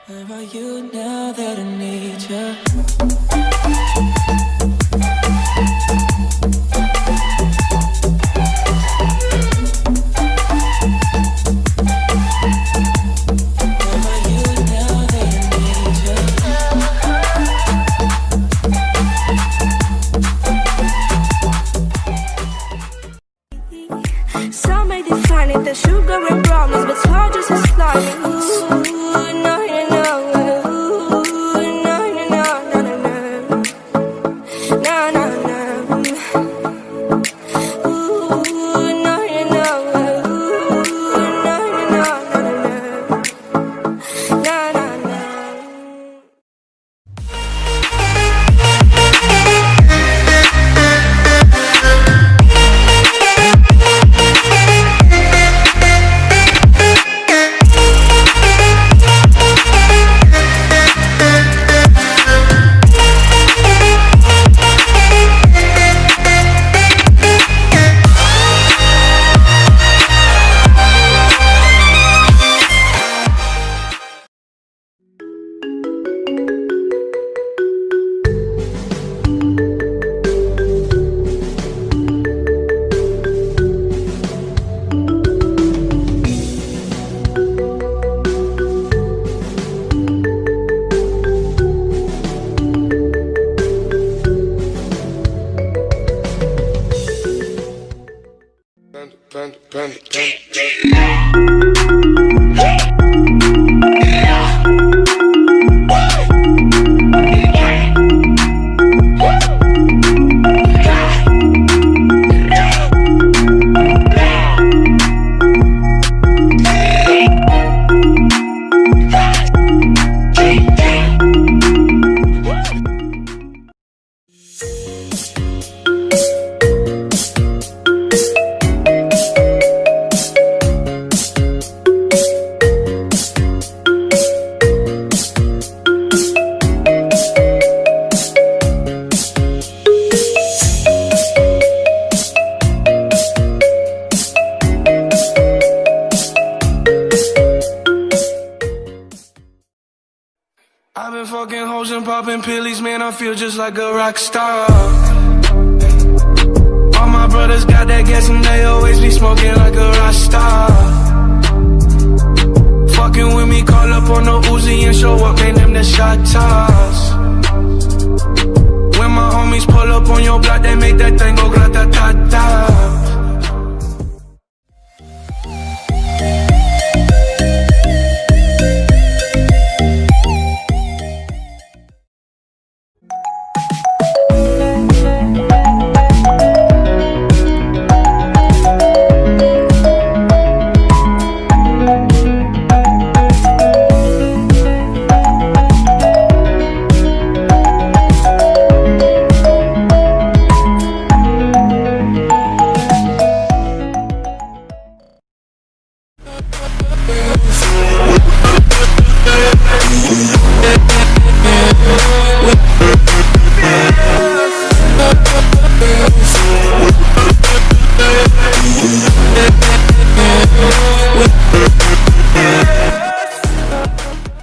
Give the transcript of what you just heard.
Where are you now that I need you? Some may define it as sugar and brownies, but you're just as slimy. Ooh, no, no, no. Ooh, no, no, no, no, no, no. No, no, no. Ooh, no, no, no. Ooh, no, no, no, no, no. No, no, no. I've been fucking hoes and popping pillies, man, I feel just like a rock star. All my brothers got that gas and they always be smoking like a rock star. Fucking with me, call up on the Uzi and show up, man, them the shot toss. When my homies pull up on your block, they make that thing go grata-ta-ta.